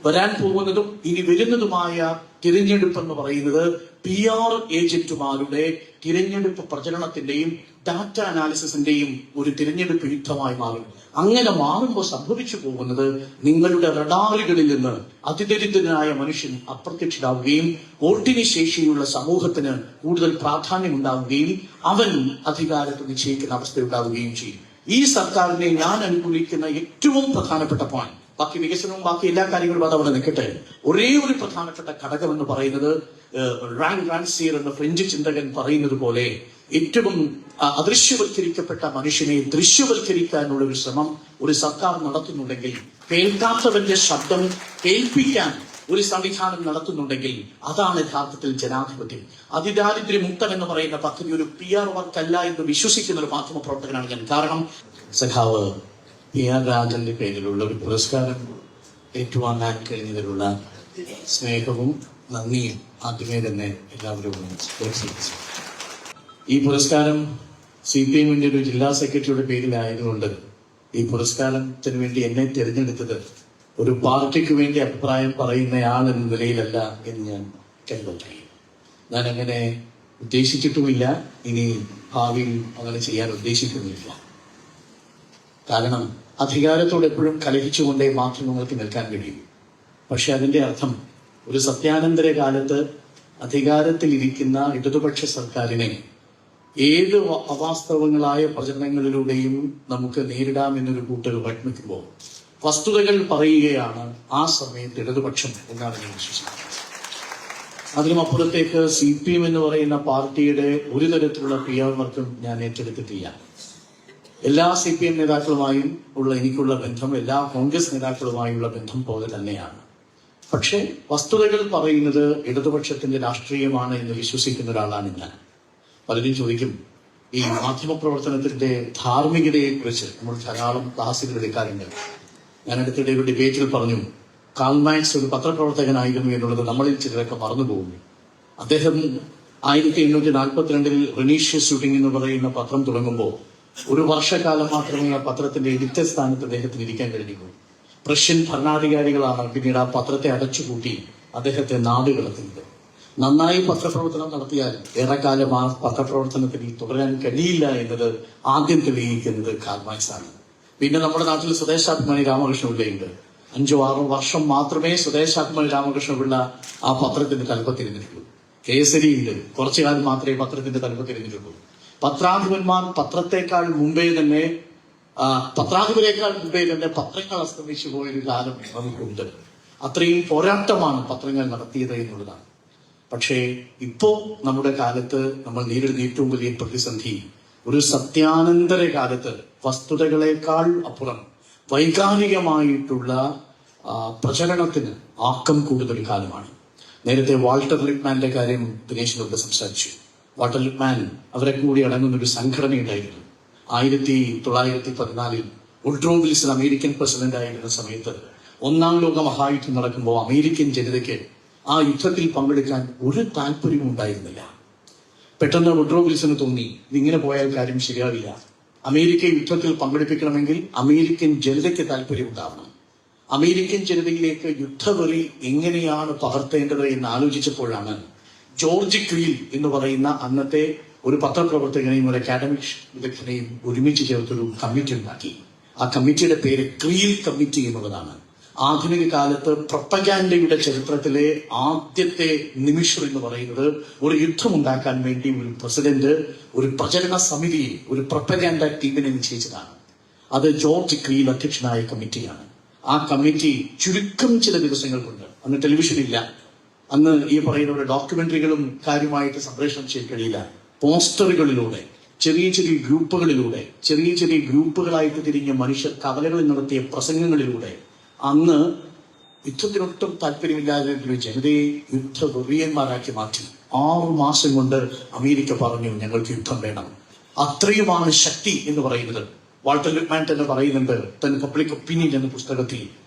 വരാൻ പോകുന്നതും ഇനി വരുന്നതുമായ തിരഞ്ഞെടുപ്പ് എന്ന് പറയുന്നത് PR ഏജന്റുമാരുടെ തിരഞ്ഞെടുപ്പ് പ്രചരണത്തിന്റെയും ഡാറ്റ അനാലിസിസിന്റെയും ഒരു തിരഞ്ഞെടുപ്പ് യുദ്ധമായി മാറും. അങ്ങനെ മാറുമ്പോൾ സംഭവിച്ചു പോകുന്നത് നിങ്ങളുടെ റഡാറുകളിൽ നിന്ന് അതിദരിദ്രനായ മനുഷ്യൻ അപ്രത്യക്ഷരാവുകയും വോട്ടിന് ശേഷിയുള്ള സമൂഹത്തിന് കൂടുതൽ പ്രാധാന്യം ഉണ്ടാവുകയും അവൻ അധികാരത്തിൽ നിശ്ചയിക്കുന്ന അവസ്ഥയുണ്ടാവുകയും ചെയ്യും. ഈ സർക്കാരിനെ ഞാൻ അനുകൂലിക്കുന്ന ഏറ്റവും പ്രധാനപ്പെട്ട പോയിന്റ്, ബാക്കി വികസനവും ബാക്കി എല്ലാ കാര്യങ്ങളും അതവിടെ നിൽക്കട്ടെ, ഒരേ ഒരു പ്രധാനപ്പെട്ട ഘടകം എന്ന് പറയുന്നത് റാൻസിയർ എന്ന ഫ്രഞ്ച് ചിന്തകൻ പറയുന്നത് പോലെ ഏറ്റവും അദൃശ്യവൽക്കരിക്കപ്പെട്ട മനുഷ്യനെ ദൃശ്യവൽക്കരിക്കാനുള്ള ഒരു ശ്രമം ഒരു സർക്കാർ നടത്തുന്നുണ്ടെങ്കിൽ, കേൾക്കാത്തവന്റെ ശബ്ദം കേൾപ്പിക്കാൻ ഒരു സംവിധാനം നടത്തുന്നുണ്ടെങ്കിൽ അതാണ് യഥാർത്ഥത്തിൽ ജനാധിപത്യം. അതിദാരിദ്ര്യമുക്തം എന്ന് പറയുന്ന പദ്ധതി ഒരു PR വർക്കല്ല എന്ന് വിശ്വസിക്കുന്ന ഒരു മാധ്യമ പ്രവർത്തകനാണ് ഞാൻ. കാരണം സഖാവ് PR രാജന്റെ പേരിലുള്ള ഒരു പുരസ്കാരം ഏറ്റുവാങ്ങാൻ കഴിഞ്ഞതിലുള്ള സ്നേഹവും നന്ദിയും ആദ്യമേ തന്നെ എല്ലാവരും പ്രോത്സാഹിപ്പിച്ചു. ഈ പുരസ്കാരം CPM-ന്റെ ഒരു ജില്ലാ സെക്രട്ടറിയുടെ പേരിലായതുകൊണ്ട് ഈ പുരസ്കാരത്തിന് വേണ്ടി എന്നെ തിരഞ്ഞെടുത്തത് ഒരു പാർട്ടിക്ക് വേണ്ടി അഭിപ്രായം പറയുന്നയാൾ എന്ന നിലയിലല്ല എന്ന് ഞാൻ കരുതുന്നു. ഞാൻ അങ്ങനെ ഉദ്ദേശിച്ചിട്ടുമില്ല, ഇനി ഭാവിയിൽ അങ്ങനെ ചെയ്യാൻ ഉദ്ദേശിക്കുന്നില്ല. കാരണം അധികാരത്തോട് എപ്പോഴും കലഹിച്ചുകൊണ്ടേ മാധ്യമങ്ങൾക്ക് നിൽക്കാൻ കഴിയും. പക്ഷെ അതിന്റെ അർത്ഥം ഒരു സത്യാനന്തര കാലത്ത് അധികാരത്തിലിരിക്കുന്ന ഇടതുപക്ഷ സർക്കാരിനെ ഏത് അവാസ്തവങ്ങളായ പ്രചരണങ്ങളിലൂടെയും നമുക്ക് നേരിടാമെന്നൊരു കൂട്ടർ വൈമിക്കുമ്പോൾ വസ്തുതകൾ പറയുകയാണ് ആ സമയത്ത് ഇടതുപക്ഷം എന്നാണ് ഞാൻ വിശ്വസിക്കുന്നത്. അതിനുമപ്പുറത്തേക്ക് CPM എന്ന് പറയുന്ന പാർട്ടിയുടെ ഒരു തരത്തിലുള്ള PR വർക്കും ഞാൻ ഏറ്റെടുത്തിട്ടില്ല. എല്ലാ CPM നേതാക്കളുമായും എനിക്കുള്ള ബന്ധം എല്ലാ കോൺഗ്രസ് നേതാക്കളുമായുള്ള ബന്ധം പോലെ തന്നെയാണ്. പക്ഷെ വസ്തുതകൾ പറയുന്നത് ഇടതുപക്ഷത്തിന്റെ രാഷ്ട്രീയമാണ് എന്ന് വിശ്വസിക്കുന്ന ഒരാളാണ് ഞാൻ. പലരും ചോദിക്കും, ഈ മാധ്യമ പ്രവർത്തനത്തിന്റെ ധാർമ്മികതയെ കുറിച്ച് നമ്മൾ ധാരാളം ക്ലാസുകൾ എടുക്കാറുണ്ട്. ഞാൻ അടുത്തിടെ ഒരു ഡിബേറ്റിൽ പറഞ്ഞു, കാൾ മാർക്സ് ഒരു പത്രപ്രവർത്തകനായിരുന്നു എന്നുള്ളത് നമ്മളിൽ ചിലരൊക്കെ മറന്നുപോകുന്നു. അദ്ദേഹം 1842 റെനീഷ്യസ് ഷൂട്ടിംഗ് എന്ന് പറയുന്ന പത്രം തുടങ്ങുമ്പോൾ ഒരു വർഷക്കാലം മാത്രമേ ആ പത്രത്തിന്റെ എഡിറ്റർ സ്ഥാനത്ത് അദ്ദേഹത്തിന് ഇരിക്കാൻ കഴിഞ്ഞുള്ളൂ. പ്രഷ്യൻ ഭരണാധികാരികളാണ് പിന്നീട് ആ പത്രത്തെ അടച്ചുപൂട്ടി അദ്ദേഹത്തെ നാട് കടത്തുന്നത്. നന്നായി പത്രപ്രവർത്തനം നടത്തിയാൽ ഏറെക്കാലം ആ പത്രപ്രവർത്തനത്തിൽ തുടരാൻ കഴിയില്ല എന്നത് ആദ്യം തെളിയിക്കുന്നത് കാൾ മാർക്സ് ആണ്. പിന്നെ നമ്മുടെ നാട്ടിൽ സ്വദേശാഭിമാനി രാമകൃഷ്ണപിള്ളയുണ്ട്. 5-6 വർഷം മാത്രമേ സ്വദേശാഭിമാനി രാമകൃഷ്ണപിള്ള ആ പത്രത്തിന്റെ തലപ്പത്തിരുന്നിട്ടുള്ളൂ. കേസരിയുണ്ട്, കുറച്ചു കാലം മാത്രമേ പത്രത്തിന്റെ തലപ്പത്തിരുന്നിട്ടുള്ളൂ. പത്രാധിപന്മാർ പത്രത്തെക്കാൾ മുമ്പേ തന്നെ പത്രങ്ങൾ അസ്തമിച്ചു പോയൊരു കാലം നമുക്കുണ്ട്. അത്രയും പോരാട്ടമാണ് പത്രങ്ങൾ നടത്തിയത് എന്നുള്ളതാണ്. പക്ഷേ ഇപ്പോ നമ്മുടെ കാലത്ത് നമ്മൾ നേരിടുന്ന ഏറ്റവും വലിയ പ്രതിസന്ധി ഒരു സത്യാനന്തര കാലത്ത് വസ്തുതകളെക്കാൾ അപ്പുറം വൈകാരികമായിട്ടുള്ള പ്രചരണത്തിന് ആക്കം കൂടുതൽ കാലമാണ്. നേരത്തെ വാൾട്ടർ ലിപ്മാന്റെ കാര്യം ദിനേശിനോട് സംസാരിച്ചു. വാൾട്ടർ ലിപ്മാൻ അവരെ കൂടി അടങ്ങുന്ന ഒരു സംഘടനയുണ്ടായിരുന്നു. 1914 വുഡ്രോ വിൽസൺ അമേരിക്കൻ പ്രസിഡന്റ് ആയിരുന്ന സമയത്ത് 1-ാം ലോക മഹായുദ്ധം നടക്കുമ്പോൾ അമേരിക്കൻ ജനതയ്ക്ക് ആ യുദ്ധത്തിൽ പങ്കെടുക്കാൻ ഒരു താല്പര്യവും ഉണ്ടായിരുന്നില്ല. പെട്ടെന്ന് വുഡ്രോ വിൽസന് തോന്നി, ഇതിങ്ങനെ പോയാൽ കാര്യം ശരിയാവില്ല. അമേരിക്ക യുദ്ധത്തിൽ പങ്കെടുപ്പിക്കണമെങ്കിൽ അമേരിക്കൻ ജനതയ്ക്ക് താല്പര്യം ഉണ്ടാവണം. അമേരിക്കൻ ജനതയിലേക്ക് യുദ്ധവെറി എങ്ങനെയാണ് പകർത്തേണ്ടത് എന്ന് ആലോചിച്ചപ്പോഴാണ് ജോർജ് ക്രീൽ എന്ന് പറയുന്ന അന്നത്തെ ഒരു പത്രപ്രവർത്തകനെയും ഒരു അക്കാഡമിക് വിദഗ്ധനെയും ഒരുമിച്ച് ചേർത്തൊരു കമ്മിറ്റി ഉണ്ടാക്കി. ആ കമ്മിറ്റിയുടെ പേര് ക്രീൽ കമ്മിറ്റി എന്നുള്ളതാണ്. ആധുനിക കാലത്ത് പ്രൊപ്പഗാൻഡയുടെ ചരിത്രത്തിലെ ആദ്യത്തെ നിമിഷം എന്ന് പറയുന്നത് ഒരു യുദ്ധമുണ്ടാക്കാൻ വേണ്ടി ഒരു പ്രസിഡന്റ് ഒരു പ്രചരണ സമിതിയെ, ഒരു പ്രൊപ്പഗാൻഡ ടീമിനെ നിശ്ചയിച്ചതാണ്. അത് ജോർജ് ക്രീൽ അധ്യക്ഷനായ കമ്മിറ്റിയാണ്. ആ കമ്മിറ്റി ചുരുക്കം ചില ദിവസങ്ങൾ കൊണ്ട്, അന്ന് ടെലിവിഷൻ ഇല്ല, അന്ന് ഈ പറയുന്ന ഡോക്യുമെന്ററികളും കാര്യമായിട്ട് സംപ്രേഷണം ചെയ്യാൻ കഴിയില്ല, പോസ്റ്ററുകളിലൂടെ ചെറിയ ചെറിയ ഗ്രൂപ്പുകളായിട്ട് തിരിഞ്ഞ മനുഷ്യർ കവലകളിൽ നടത്തിയ പ്രസംഗങ്ങളിലൂടെ അന്ന് യുദ്ധത്തിനൊട്ടും താല്പര്യമില്ലാതെ ജനതയെ യുദ്ധവെറിയന്മാരാക്കി മാറ്റി. 6 മാസം കൊണ്ട് അമേരിക്ക പറഞ്ഞു, ഞങ്ങൾക്ക് യുദ്ധം വേണം. അത്രയുമാണ് ശക്തി എന്ന് പറയുന്നത്. വാൾട്ടർ ലിപ്മാൻ തന്നെ പറയുന്നുണ്ട് തന്റെ പബ്ലിക് ഒപ്പീനിയൻ എന്ന പുസ്തകത്തിൽ,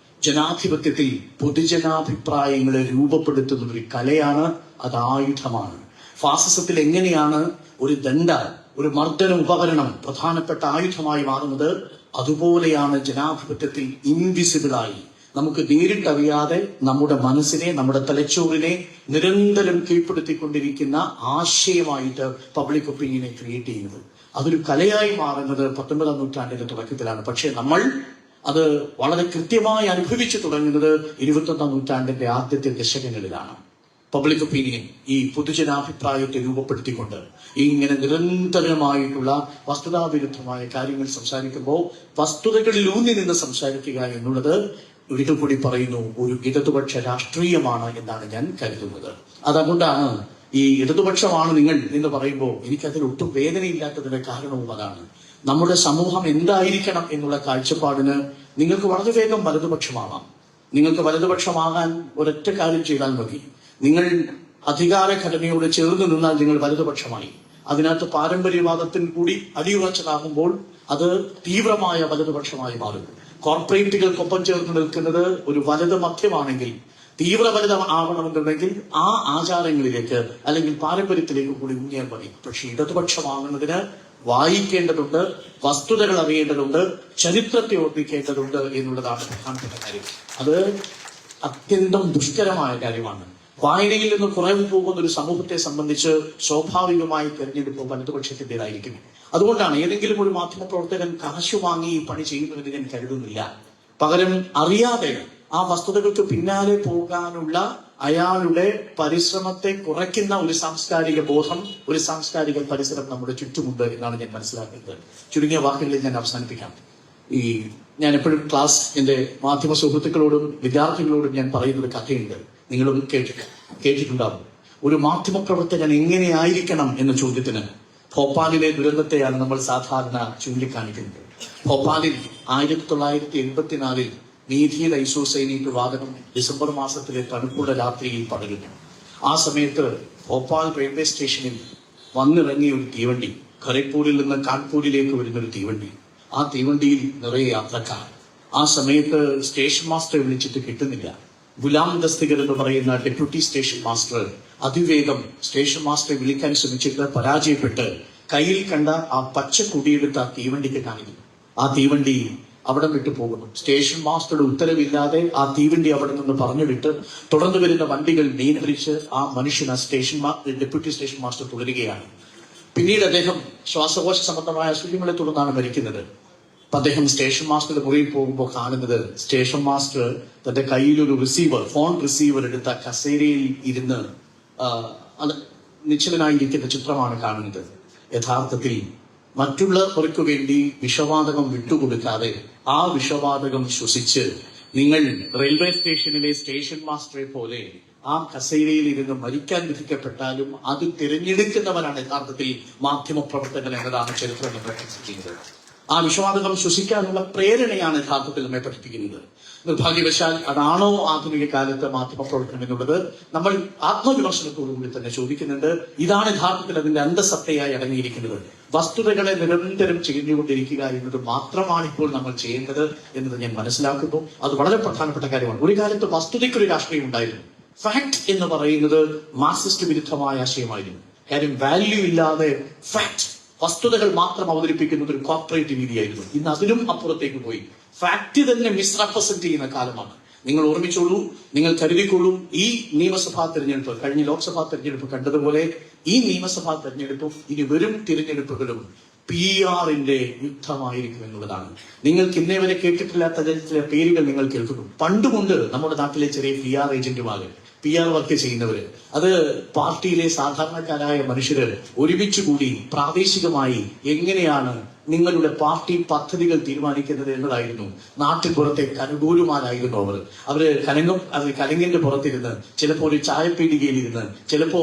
ജനാധിപത്യത്തിൽ പൊതുജനാഭിപ്രായങ്ങളെ രൂപപ്പെടുത്തുന്ന ഒരു കലയാണ്, അത് ആയുധമാണ്. ഫാസിസത്തിൽ എങ്ങനെയാണ് ഒരു മർദ്ദന ഉപകരണം പ്രധാനപ്പെട്ട ആയുധമായി മാറുന്നത്, അതുപോലെയാണ് ജനാധിപത്യത്തിൽ ഇൻവിസിബിളായി നമുക്ക് നേരിട്ടറിയാതെ നമ്മുടെ മനസ്സിനെ, നമ്മുടെ തലച്ചോറിനെ നിരന്തരം കീഴ്പ്പെടുത്തിക്കൊണ്ടിരിക്കുന്ന ആശയമായിട്ട് പബ്ലിക് ഒപ്പീനിയനെ ക്രിയേറ്റ് ചെയ്യുന്നത്. അതൊരു കലയായി മാറുന്നത് 19ാം നൂറ്റാണ്ടിന്റെ തുടക്കത്തിലാണ്. പക്ഷെ നമ്മൾ അത് വളരെ കൃത്യമായി അനുഭവിച്ചു തുടങ്ങുന്നത് 21ാം നൂറ്റാണ്ടിന്റെ ആദ്യത്തെ ദശകങ്ങളിലാണ്. പബ്ലിക് ഒപ്പീനിയൻ ഈ പൊതുജനാഭിപ്രായത്തെ രൂപപ്പെടുത്തിക്കൊണ്ട് ഇങ്ങനെ നിരന്തരമായിട്ടുള്ള വസ്തുതാവിരുദ്ധമായ കാര്യങ്ങൾ സംസാരിക്കുമ്പോൾ വസ്തുതകളിൽ ഊന്നി നിന്ന് സംസാരിക്കുക എന്നുള്ളത്, ഒരിക്കൽ കൂടി പറയുന്നു, ഒരു ഇടതുപക്ഷ രാഷ്ട്രീയമാണ് എന്നാണ് ഞാൻ കരുതുന്നത്. അതുകൊണ്ടാണ് ഈ ഇടതുപക്ഷമാണ് നിങ്ങൾ എന്ന് പറയുമ്പോൾ എനിക്കതിൽ ഒട്ടും വേദനയില്ലാത്തതിന്റെ കാരണവും അതാണ്. നമ്മുടെ സമൂഹം എന്തായിരിക്കണം എന്നുള്ള കാഴ്ചപ്പാടിന് നിങ്ങൾക്ക് വളരെ വേഗം വലതുപക്ഷമാവാം. നിങ്ങൾക്ക് വലതുപക്ഷമാകാൻ ഒരൊറ്റ കാര്യം ചെയ്താൽ മതി. നിങ്ങൾ അധികാര ഘടനയോട് ചേർന്ന് നിന്നാൽ നിങ്ങൾ വലതുപക്ഷമായി. അതിനകത്ത് പാരമ്പര്യവാദത്തിന് കൂടി അടിയുറച്ചതാകുമ്പോൾ അത് തീവ്രമായ വലതുപക്ഷമായി മാറും. കോർപ്പറേറ്റുകൾക്കൊപ്പം ചേർന്ന് നിൽക്കുന്നത് ഒരു വലത് മധ്യമാണെങ്കിൽ, തീവ്ര വലത് ആവണമെന്നുണ്ടെങ്കിൽ ആ ആചാരങ്ങളിലേക്ക് അല്ലെങ്കിൽ പാരമ്പര്യത്തിലേക്ക് കൂടി മുങ്ങിയാൽ മതി. പക്ഷെ ഇടതുപക്ഷമാകുന്നതിന് വായിക്കേണ്ടതുണ്ട്, വസ്തുതകൾ അറിയേണ്ടതുണ്ട്, ചരിത്രത്തെ ഓർമ്മിക്കേണ്ടതുണ്ട് എന്നുള്ളതാണ് പ്രധാനപ്പെട്ട കാര്യം. അത് അത്യന്തം ദുഷ്കരമായ കാര്യമാണ്. വായനയിൽ നിന്ന് കുറവ് പോകുന്ന ഒരു സമൂഹത്തെ സംബന്ധിച്ച് സ്വാഭാവികമായി തെരഞ്ഞെടുപ്പ് വലതുപക്ഷത്തിൻ്റെതായിരിക്കും. അതുകൊണ്ടാണ് ഏതെങ്കിലും ഒരു മാധ്യമപ്രവർത്തകൻ കാശു വാങ്ങി ഈ പണി ചെയ്യുന്നുവെന്ന് ഞാൻ കരുതുന്നില്ല. പകരം അറിയാതെ ആ വസ്തുതകൾക്ക് പിന്നാലെ പോകാനുള്ള അയാളുടെ പരിശ്രമത്തെ കുറയ്ക്കുന്ന ഒരു സാംസ്കാരിക ബോധം, ഒരു സാംസ്കാരിക പരിസരം നമ്മുടെ ചുറ്റുമുണ്ട് എന്നാണ് ഞാൻ മനസ്സിലാക്കുന്നത്. ചുരുങ്ങിയ വാക്കുകളിൽ ഞാൻ അവസാനിപ്പിക്കാം. ഞാൻ എപ്പോഴും എന്റെ മാധ്യമ സുഹൃത്തുക്കളോടും വിദ്യാർത്ഥികളോടും ഞാൻ പറയുന്നത് കഥയുണ്ട്. നിങ്ങളും കേട്ടിട്ടുണ്ടാവും. ഒരു മാധ്യമപ്രവർത്തകൻ എങ്ങനെയായിരിക്കണം എന്ന ചോദ്യത്തിന് ഭോപ്പാലിലെ ദുരന്തത്തെയാണ് നമ്മൾ സാധാരണ ചൂണ്ടിക്കാണിക്കുന്നത്. ഭോപ്പാലിൽ 1984 നീതിയിൽ ഐസോസൈനൈറ്റ് വാതകം ഡിസംബർ മാസത്തിലെ തണുപ്പുള്ള രാത്രിയിൽ പടരുന്നു. ആ സമയത്ത് ഭോപ്പാൽ റെയിൽവേ സ്റ്റേഷനിൽ വന്നിറങ്ങിയ ഒരു തീവണ്ടി, ഖരഗ്പൂരിൽ നിന്ന് കാൺപൂരിലേക്ക് വരുന്നൊരു തീവണ്ടി. ആ തീവണ്ടിയിൽ നിറയെ യാത്രക്കാർ. ആ സമയത്ത് സ്റ്റേഷൻ മാസ്റ്ററെ വിളിച്ചിട്ട് കിട്ടുന്നില്ല. ഗുലാം ദസ്തികർ എന്ന് പറയുന്ന ഡെപ്യൂട്ടി സ്റ്റേഷൻ മാസ്റ്റർ അതിവേഗം സ്റ്റേഷൻ മാസ്റ്ററെ വിളിക്കാൻ ശ്രമിച്ചിട്ട് പരാജയപ്പെട്ട് കയ്യിൽ കണ്ട ആ പച്ച കുടിയെടുത്ത് ആ തീവണ്ടിക്ക് കാണിക്കുന്നു. ആ തീവണ്ടി അവിടെ വിട്ടു പോകുന്നു. സ്റ്റേഷൻ മാസ്റ്ററുടെ ഉത്തരവില്ലാതെ ആ തീവണ്ടി അവിടെ നിന്ന് പറഞ്ഞു വിട്ട് തുടർന്ന് വരുന്ന വണ്ടികൾ നിയന്ത്രിച്ച് ആ മനുഷ്യൻ, ആ ഡെപ്യൂട്ടി സ്റ്റേഷൻ മാസ്റ്റർ തുടരുകയാണ്. പിന്നീട് അദ്ദേഹം ശ്വാസകോശ സംബന്ധമായ അസുഖങ്ങളെ തുടർന്നാണ് മരിക്കുന്നത്. അപ്പൊ അദ്ദേഹം സ്റ്റേഷൻ മാസ്റ്ററുടെ മുറിയിൽ പോകുമ്പോൾ കാണുന്നത് സ്റ്റേഷൻ മാസ്റ്റർ തന്റെ കയ്യിലൊരു ഫോൺ റിസീവർ എടുത്ത കസേരയിൽ ഇരുന്ന് നിശ്ചലനായിരിക്കുന്ന ചിത്രമാണ് കാണുന്നത്. യഥാർത്ഥത്തിൽ മറ്റുള്ളവർക്ക് വേണ്ടി വിഷവാതകം വിട്ടുകൊടുക്കാതെ ആ വിഷവാതകം ശ്വസിച്ച് നിങ്ങൾ റെയിൽവേ സ്റ്റേഷനിലെ സ്റ്റേഷൻ മാസ്റ്ററെ പോലെ ആ കസേരയിൽ ഇരുന്ന് മരിക്കാൻ വിധിക്കപ്പെട്ടാലും അത് തിരഞ്ഞെടുക്കുന്നവരാണ് യഥാർത്ഥത്തിൽ മാധ്യമ പ്രവർത്തകൻ എന്നതാണ് ചരിത്രം നമ്മെ പഠിപ്പിക്കുന്നത്. ആ വിഷവാതകം ശ്വസിക്കാനുള്ള പ്രേരണയാണ് യഥാർത്ഥത്തിൽ നമ്മെ പഠിപ്പിക്കുന്നത്. നിർഭാഗ്യവശാൽ അതാണോ ആധുനിക കാലത്ത് മാധ്യമപ്രവർത്തനം എന്നുള്ളത് നമ്മൾ ആത്മവിമർശനത്തോടുകൂടി തന്നെ ചോദിക്കുന്നുണ്ട്. ഇതാണ് യഥാർത്ഥത്തിൽ അതിന്റെ അന്തസത്തയായി അടങ്ങിയിരിക്കുന്നത്. വസ്തുതകളെ നിരന്തരം ചെയ്യുകൊണ്ടിരിക്കുക എന്നത് മാത്രമാണ് ഇപ്പോൾ നമ്മൾ ചെയ്യേണ്ടത് എന്നത് ഞാൻ മനസ്സിലാക്കുന്നു. അത് വളരെ പ്രധാനപ്പെട്ട കാര്യമാണ്. ഒരു കാലത്ത് വസ്തുതയ്ക്കൊരു രാഷ്ട്രീയം ഉണ്ടായിരുന്നു. ഫാക്ട് എന്ന് പറയുന്നത് മാർക്സിസ്റ്റ് വിരുദ്ധമായ ആശയമായിരുന്നു. കാര്യം വാല്യൂ ഇല്ലാതെ ഫാക്ട്, വസ്തുതകൾ മാത്രം അവതരിപ്പിക്കുന്നത് ഒരു കോർപ്പറേറ്റ് രീതിയായിരുന്നു. ഇന്ന് അതിലും അപ്പുറത്തേക്ക് പോയി ഫാക്ട് തന്നെ മിസ്റെപ്രസെന്റ് ചെയ്യുന്ന കാലമാണ്. നിങ്ങൾ ഓർമ്മിച്ചോളൂ, നിങ്ങൾ കരുതിക്കോളൂ, ഈ നിയമസഭാ തെരഞ്ഞെടുപ്പ്, കഴിഞ്ഞ ലോക്സഭാ തെരഞ്ഞെടുപ്പ് കണ്ടതുപോലെ ഈ നിയമസഭാ തെരഞ്ഞെടുപ്പും ഇനി വരും തിരഞ്ഞെടുപ്പുകളും PR-ന്റെ യുദ്ധമായിരിക്കും എന്നുള്ളതാണ്. നിങ്ങൾക്ക് ഇന്നേ വരെ കേട്ടിട്ടില്ലാത്ത ചില പേരുകൾ നിങ്ങൾ കേൾക്കുന്നു. പണ്ടുകൊണ്ട് നമ്മുടെ നാട്ടിലെ ചെറിയ PR ഏജന്റുമാര്, PR വർക്ക് ചെയ്യുന്നവര്, അത് പാർട്ടിയിലെ സാധാരണക്കാരായ മനുഷ്യര് ഒരുമിച്ച് കൂടി പ്രാദേശികമായി എങ്ങനെയാണ് നിങ്ങളുടെ പാർട്ടി പദ്ധതികൾ തീരുമാനിക്കുന്നത് എന്നതായിരുന്നു. നാട്ടിൻ പുറത്തെ കനകൂലുമാരായിരുന്നു അവര് കലങ്ങിന്റെ പുറത്തിരുന്ന്, ചിലപ്പോ ഒരു ചായപ്പീടികയിലിരുന്ന്, ചിലപ്പോ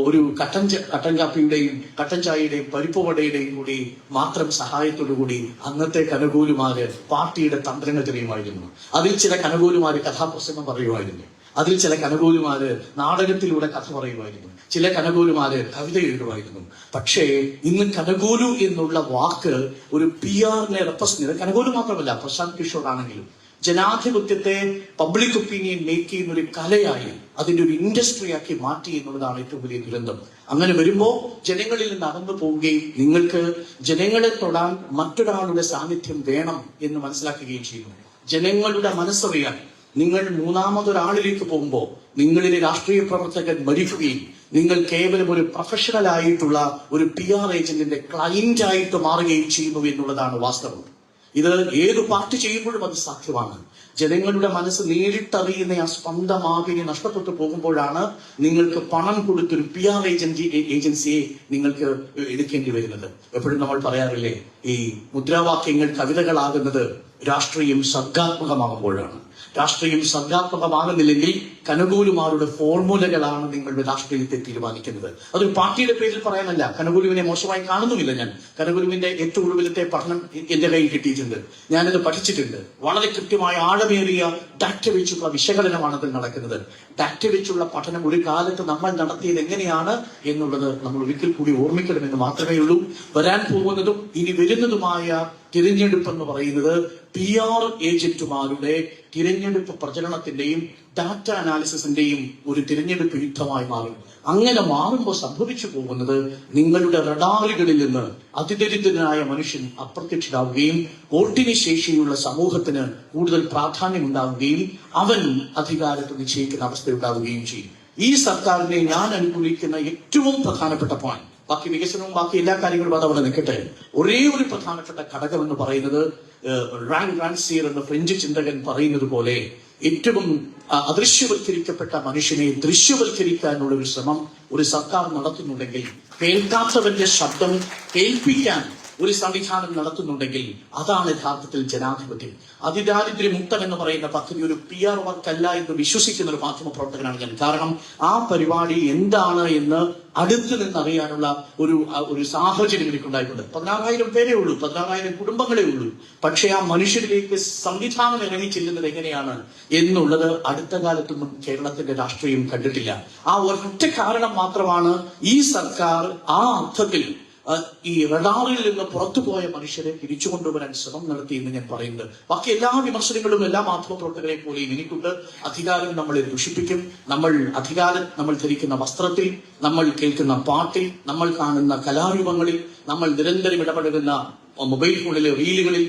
ഒരു കട്ടൻ കാപ്പിയുടെയും കട്ടൻ ചായയുടെയും പരിപ്പുവടയുടെയും കൂടി മാത്രം സഹായത്തോടുകൂടി അന്നത്തെ കനകൂലുമാര് പാർട്ടിയുടെ തന്ത്രങ്ങൾ തെളിയുമായിരുന്നു. അതിൽ ചില കനകൂലുമാര് കഥാപ്രസംഗം പറയുമായിരുന്നു. അതിൽ ചില കനകൂലുമാര് നാടകത്തിലൂടെ കഥ പറയുമായിരുന്നു. ചില കനകൂലുമാര് കവിത എഴുതുമായിരുന്നു. പക്ഷേ ഇന്ന് കനകൂലു എന്നുള്ള വാക്ക് ഒരു PR-നെ റെപ്രസെന്റ് ചെയ്ത്, കനകൂലു മാത്രമല്ല, പ്രശാന്ത് കിഷോർ ആണെങ്കിലും ജനാധിപത്യത്തെ പബ്ലിക് ഒപ്പീനിയൻ മേക്ക് ചെയ്യുന്ന ഒരു കലയായി, അതിന്റെ ഒരു ഇൻഡസ്ട്രിയാക്കി മാറ്റി എന്നുള്ളതാണ് ഏറ്റവും വലിയ ദുരന്തം. അങ്ങനെ വരുമ്പോ ജനങ്ങളിൽ നിന്ന് അകന്നു പോവുകയും നിങ്ങൾക്ക് ജനങ്ങളെ തൊടാൻ മറ്റൊരാളുടെ സാന്നിധ്യം വേണം എന്ന് മനസ്സിലാക്കുകയും ചെയ്യുന്നു. ജനങ്ങളുടെ മനസ്സറിയാൻ നിങ്ങൾ മൂന്നാമതൊരാളിലേക്ക് പോകുമ്പോൾ നിങ്ങളിലെ രാഷ്ട്രീയ പ്രവർത്തകൻ മരിക്കുകയും നിങ്ങൾ കേവലം ഒരു പ്രൊഫഷണൽ ആയിട്ടുള്ള ഒരു PR ഏജന്റിന്റെ ക്ലയന്റ് ആയിട്ട് മാറുകയും ചെയ്യുന്നു എന്നുള്ളതാണ് വാസ്തവം. ഇത് ഏത് പാർട്ടി ചെയ്യുമ്പോഴും അത് സാധ്യമാണ്. ജനങ്ങളുടെ മനസ്സ് നേരിട്ടറിയുന്ന ആ സ്പന്ദമാകെ നഷ്ടപ്പെട്ടു പോകുമ്പോഴാണ് നിങ്ങൾക്ക് പണം കൊടുത്തൊരു PR ഏജൻസിയെ നിങ്ങൾക്ക് എടുക്കേണ്ടി വരുന്നത്. എപ്പോഴും നമ്മൾ പറയാറില്ലേ, ഈ മുദ്രാവാക്യങ്ങൾ കവിതകളാകുന്നത് രാഷ്ട്രീയം സർഗാത്മകമാകുമ്പോഴാണ്. രാഷ്ട്രീയം സർഗാത്മകമാകുന്നില്ലെങ്കിൽ കനകൂലുമാരുടെ ഫോർമുലകളാണ് നിങ്ങളുടെ രാഷ്ട്രീയത്തെ തീരുമാനിക്കുന്നത്. അതൊരു പാർട്ടിയുടെ പേരിൽ പറയാനല്ല. കനകൂലുവിനെ മോശമായി കാണുന്നുമില്ല ഞാൻ. കനകൂലുവിന്റെ ഏറ്റവും ഒടുവിലത്തെ പഠനം എന്റെ കയ്യിൽ കിട്ടിയിട്ടുണ്ട്. ഞാനത് പഠിച്ചിട്ടുണ്ട്. വളരെ കൃത്യമായ ആഴമേറിയ ഡാറ്റ വെച്ചുള്ള വിശകലനമാണ് അതിൽ നടക്കുന്നത്. ഡാറ്റ വെച്ചുള്ള പഠനം ഒരു കാലത്ത് നമ്മൾ നടത്തിയത് എങ്ങനെയാണ് എന്നുള്ളത് നമ്മൾ ഒരിക്കൽ കൂടി ഓർമ്മിക്കണമെന്ന് മാത്രമേ ഉള്ളൂ. വരാൻ പോകുന്നതും ഇനി വരുന്നതുമായ തിരഞ്ഞെടുപ്പ് എന്ന് പറയുന്നത് PR ഏജന്റുമാരുടെ തിരഞ്ഞെടുപ്പ് പ്രചരണത്തിന്റെയും ഡാറ്റ അനാലിസിസിന്റെയും ഒരു തിരഞ്ഞെടുപ്പ് യുദ്ധമായി മാറും. അങ്ങനെ മാറുമ്പോൾ സംഭവിച്ചു പോകുന്നത് നിങ്ങളുടെ റഡാറുകളിൽ നിന്ന് അതിദരിദ്രനായ മനുഷ്യൻ അപ്രത്യക്ഷരാകുകയും വോട്ടിന് ശേഷിയുള്ള സമൂഹത്തിന് കൂടുതൽ പ്രാധാന്യമുണ്ടാവുകയും അവൻ അധികാരത്തെ നിശ്ചയിക്കുന്ന അവസ്ഥയുണ്ടാവുകയും ചെയ്യും. ഈ സർക്കാരിനെ ഞാൻ അനുകൂലിക്കുന്ന ഏറ്റവും പ്രധാനപ്പെട്ട പോയിന്റ്, ബാക്കി വികസനവും ബാക്കി എല്ലാ കാര്യങ്ങളും അതവിടെ നിൽക്കട്ടെ, ഒരേ ഒരു പ്രധാനപ്പെട്ട ഘടകം എന്ന് പറയുന്നത് റാൻസിയർ എന്ന ഫ്രഞ്ച് ചിന്തകൻ പറയുന്നത് പോലെ ഏറ്റവും അദൃശ്യവൽക്കരിക്കപ്പെട്ട മനുഷ്യനെ ദൃശ്യവൽക്കരിക്കാനുള്ള ഒരു ശ്രമം ഒരു സർക്കാർ നടത്തുന്നുണ്ടെങ്കിൽ, കേൾക്കാത്തവന്റെ ശബ്ദം കേൾപ്പിക്കാൻ ഒരു സംവിധാനം നടത്തുന്നുണ്ടെങ്കിൽ അതാണ് യഥാർത്ഥത്തിൽ ജനാധിപത്യം. അതിദാരിദ്ര്യമുക്തം എന്ന് പറയുന്ന പദ്ധതി ഒരു PR വർക്കല്ല എന്ന് വിശ്വസിക്കുന്ന ഒരു മാധ്യമ പ്രവർത്തകനാണ് ഞാൻ. കാരണം ആ പരിപാടി എന്താണ് എന്ന് അടുത്ത് നിന്നറിയാനുള്ള ഒരു സാഹചര്യം എനിക്കുണ്ടായിട്ടുണ്ട്. 16,000 പേരേ ഉള്ളൂ, 16,000 കുടുംബങ്ങളെ ഉള്ളൂ. പക്ഷെ ആ മനുഷ്യരിലേക്ക് സംവിധാനം ഇറങ്ങി ചെല്ലുന്നത് എങ്ങനെയാണ് എന്നുള്ളത് അടുത്ത കാലത്തൊന്നും കേരളത്തിന്റെ രാഷ്ട്രീയം കണ്ടിട്ടില്ല. ആ ഒരൊറ്റ കാരണം മാത്രമാണ് ഈ സർക്കാർ ആ അർത്ഥത്തിൽ ഈ റഡാറിൽ നിന്ന് പുറത്തുപോയ മനുഷ്യരെ തിരിച്ചു കൊണ്ടുവരാൻ ശ്രമം നടത്തി എന്ന് ഞാൻ പറയുന്നത്. ബാക്കി എല്ലാ വിമർശനങ്ങളും എല്ലാ മാധ്യമപ്രവർത്തകരെ പോലെയും എനിക്കുണ്ട്. അധികാരം നമ്മളെ ദുഷിപ്പിക്കും. അധികാരം നമ്മൾ ധരിക്കുന്ന വസ്ത്രത്തിൽ, നമ്മൾ കേൾക്കുന്ന പാട്ടിൽ, നമ്മൾ കാണുന്ന കലാരൂപങ്ങളിൽ, നമ്മൾ നിരന്തരം ഇടപെടുന്ന മൊബൈൽ ഫോണിലെ റീലുകളിൽ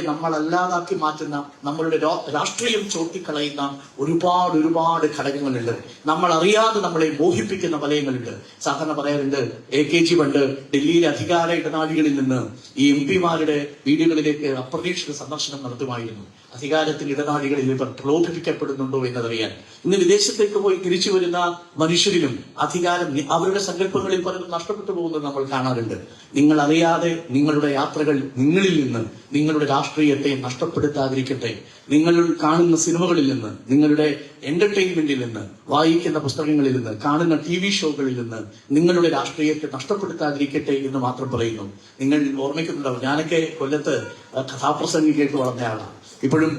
നമ്മളല്ലാതാക്കി മാറ്റുന്ന, നമ്മളുടെ രാഷ്ട്രീയം ചോട്ടിക്കളയുന്ന ഒരുപാട് ഘടകങ്ങളുണ്ട്. നമ്മൾ അറിയാതെ നമ്മളെ മോഹിപ്പിക്കുന്ന വലയങ്ങളുണ്ട്. സാധാരണ പറയാറുണ്ട്, AKG പണ്ട് ഡൽഹിയിലെ അധികാര ഇടനാഴികളിൽ നിന്ന് ഈ MP-മാരുടെ വീടുകളിലേക്ക് അപ്രതീക്ഷിത സന്ദർശനം നടത്തുമായിരുന്നു. അധികാരത്തിന്റെ ഇടനാഴികളിൽ ഇവർ പ്രലോഭിപ്പിക്കപ്പെടുന്നുണ്ടോ എന്നതറിയാൻ. ഇന്ന് വിദേശത്തേക്ക് പോയി തിരിച്ചു വരുന്ന മനുഷ്യരിലും അധികാരം അവരുടെ സങ്കല്പങ്ങളിൽ പലതും നഷ്ടപ്പെട്ടു പോകുന്നത് നമ്മൾ കാണാറുണ്ട്. നിങ്ങൾ അറിയാതെ നിങ്ങളുടെ യാത്രകൾ നിങ്ങളിൽ നിന്ന്, നിങ്ങളുടെ രാഷ്ട്രീയത്തെ നഷ്ടപ്പെടുത്താതിരിക്കട്ടെ. നിങ്ങൾ കാണുന്ന സിനിമകളിൽ നിന്ന്, നിങ്ങളുടെ എന്റർടൈൻമെന്റിൽ നിന്ന്, വായിക്കുന്ന പുസ്തകങ്ങളിൽ നിന്ന്, കാണുന്ന TV ഷോകളിൽ നിന്ന് നിങ്ങളുടെ രാഷ്ട്രീയത്തെ നഷ്ടപ്പെടുത്താതിരിക്കട്ടെ എന്ന് മാത്രം പറയുന്നു. നിങ്ങൾ ഓർമ്മിക്കുന്നുണ്ടാവും, ഞാനൊക്കെ കൊല്ലത്ത് കഥാപ്രസംഗം കേട്ട് വളർന്നയാളാണ്. ഇപ്പോഴും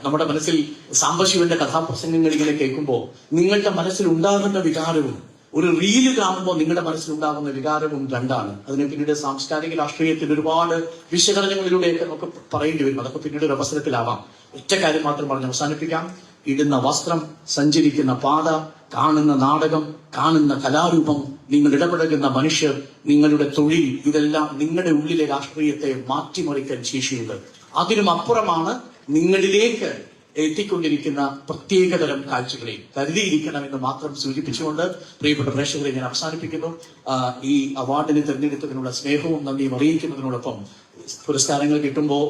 നമ്മുടെ മനസ്സിൽ സാംബശിവന്റെ കഥാപ്രസംഗങ്ങൾ ഇങ്ങനെ കേൾക്കുമ്പോൾ നിങ്ങളുടെ മനസ്സിൽ ഉണ്ടാകുന്ന വികാരവും ഒരു റീല് കാണുമ്പോൾ നിങ്ങളുടെ മനസ്സിലുണ്ടാകുന്ന വികാരവും രണ്ടാണ്. അതിനെ പിന്നീട് സാംസ്കാരിക രാഷ്ട്രീയത്തിൽ ഒരുപാട് വിശകലനങ്ങളിലൂടെയൊക്കെ നമുക്ക് പറയേണ്ടി വരും. അതൊക്കെ പിന്നീട് ഒരു അവസരത്തിലാവാം. ഒറ്റ കാര്യം മാത്രം പറഞ്ഞ് അവസാനിപ്പിക്കാം. ഇടുന്ന വസ്ത്രം, സഞ്ചരിക്കുന്ന പാത, കാണുന്ന നാടകം, കാണുന്ന കലാരൂപം, നിങ്ങൾ ഇടപെടുന്ന മനുഷ്യർ, നിങ്ങളുടെ തൊഴിൽ, ഇതെല്ലാം നിങ്ങളുടെ ഉള്ളിലെ രാഷ്ട്രീയത്തെ മാറ്റിമറിക്കാൻ ശേഷിയുണ്ട്. അതിനും അപ്പുറമാണ് നിങ്ങളിലേക്ക് എത്തിക്കൊണ്ടിരിക്കുന്ന പ്രത്യേകതരം കാഴ്ചകളെ കരുതിയിരിക്കണമെന്ന് മാത്രം സൂചിപ്പിച്ചുകൊണ്ട് പ്രിയപ്പെട്ട പ്രേക്ഷകരെ ഞാൻ അവസാനിപ്പിക്കുന്നു. ഈ അവാർഡിന് തിരഞ്ഞെടുത്തതിനുള്ള സ്നേഹവും നന്ദിയും അറിയിക്കുന്നതിനോടൊപ്പം പുരസ്കാരങ്ങൾ കിട്ടുമ്പോൾ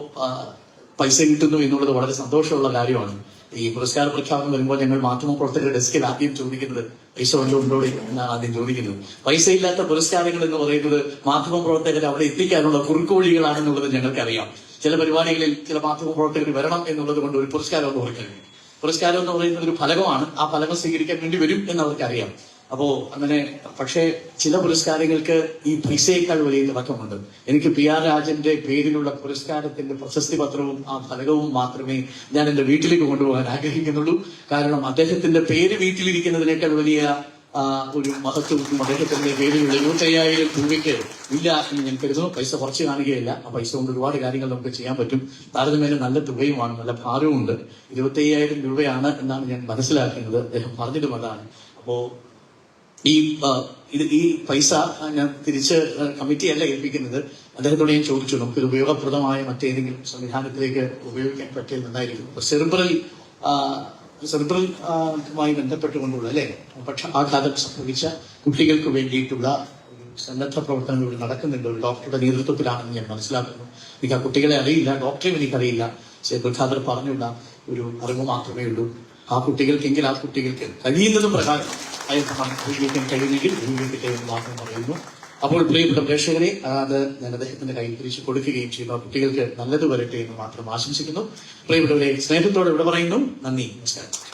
പൈസ കിട്ടുന്നു എന്നുള്ളത് വളരെ സന്തോഷമുള്ള കാര്യമാണ്. ഈ പുരസ്കാര പ്രഖ്യാപനം വരുമ്പോൾ ഞങ്ങൾ മാധ്യമപ്രവർത്തകരുടെ ഡെസ്കിൽ ആദ്യം ചോദിക്കുന്നത് പൈസ ഉണ്ടോ എന്നാണ് ആദ്യം ചോദിക്കുന്നത്. പൈസ ഇല്ലാത്ത പുരസ്കാരങ്ങൾ എന്ന് പറയുന്നത് മാധ്യമപ്രവർത്തകരെ അവിടെ എത്തിക്കാനുള്ള കുറുക്കുവഴികളാണെന്നുള്ളത് ഞങ്ങൾക്കറിയാം. ചില പരിപാടികളിൽ ചില മാധ്യമപ്രവർത്തകർ വരണം എന്നുള്ളത് കൊണ്ട് ഒരു പുരസ്കാരം എന്ന് പറയുന്നത്, പുരസ്കാരം എന്ന് പറയുന്നത് ഒരു ഫലകമാണ്. ആ ഫലകം സ്വീകരിക്കാൻ വേണ്ടി വരും എന്നവർക്കറിയാം. അപ്പോ അങ്ങനെ, പക്ഷേ ചില പുരസ്കാരങ്ങൾക്ക് ഈ പൈസയേക്കാൾ വലിയ തിളക്കമുണ്ട്. എനിക്ക് PR രാജന്റെ പേരിലുള്ള പുരസ്കാരത്തിന്റെ പ്രശസ്തി പത്രവും ആ ഫലകവും മാത്രമേ ഞാൻ എന്റെ വീട്ടിലേക്ക് കൊണ്ടുപോകാൻ ആഗ്രഹിക്കുന്നുള്ളൂ. കാരണം അദ്ദേഹത്തിന്റെ പേര് വീട്ടിലിരിക്കുന്നതിനേക്കാൾ വലിയ ഒരു മഹത്വം അദ്ദേഹത്തിന്റെ പേരിലുള്ള 25,000 രൂപയ്ക്ക് ഇല്ല എന്ന് ഞാൻ കരുതുന്നു. പൈസ കുറച്ച് കാണുകയില്ല. ആ പൈസ കൊണ്ട് ഒരുപാട് കാര്യങ്ങൾ നമുക്ക് ചെയ്യാൻ പറ്റും. താരതമ്യേന നല്ല തുകയുമാണ്, നല്ല ഭാരവുമുണ്ട്. 25,000 രൂപയാണ് എന്നാണ് ഞാൻ മനസ്സിലാക്കുന്നത്. അദ്ദേഹം പറഞ്ഞതും അതാണ്. അപ്പോ ഈ പൈസ ഞാൻ തിരിച്ച് കമ്മിറ്റിയല്ല ഏൽപ്പിക്കുന്നത്. അദ്ദേഹത്തോട് ഞാൻ ചോദിച്ചു, നമുക്കിത് ഉപയോഗപ്രദമായ മറ്റേതെങ്കിലും സംവിധാനത്തിലേക്ക് ഉപയോഗിക്കാൻ പറ്റിയെന്നായിരിക്കും. സെറിബ്രൽ സെറിബ്രലുമായി ബന്ധപ്പെട്ടുകൊണ്ടുള്ള അല്ലെ പക്ഷാഘാതം സംഭവിച്ച കുട്ടികൾക്ക് വേണ്ടിയിട്ടുള്ള ഒരു സന്നദ്ധ പ്രവർത്തനങ്ങൾ ഇവിടെ നടക്കുന്നുണ്ട്. ഒരു ഡോക്ടറുടെ നേതൃത്വത്തിലാണെന്ന് ഞാൻ മനസ്സിലാക്കുന്നു. എനിക്ക് ആ കുട്ടികളെ അറിയില്ല, ഡോക്ടറെയും എനിക്കറിയില്ല. സെറിബ്രൽ ഖാദർ പറഞ്ഞുള്ള ഒരു അറിവ് മാത്രമേ ഉള്ളൂ. ആ കുട്ടികൾക്ക് കഴിയുന്നതും പ്രകാരം ഉപയോഗിക്കാൻ കഴിയുമെങ്കിൽ ഉപയോഗിക്കട്ടെ എന്ന് മാത്രം പറയുന്നു. അപ്പോൾ പ്രിയപ്പെട്ട പ്രേക്ഷകരെ, അത് ഞാൻ അദ്ദേഹത്തിന്റെ കയ്യിൽ തിരിച്ചു കൊടുക്കുകയും ചെയ്യുന്നു. ആ കുട്ടികൾക്ക് നല്ലത് വരട്ടെ എന്ന് മാത്രം ആശംസിക്കുന്നു. പ്രിയപ്പെട്ടവരെ, സ്നേഹത്തോടെ ഇവിടെ പറയുന്നു. നന്ദി, നമസ്കാരം.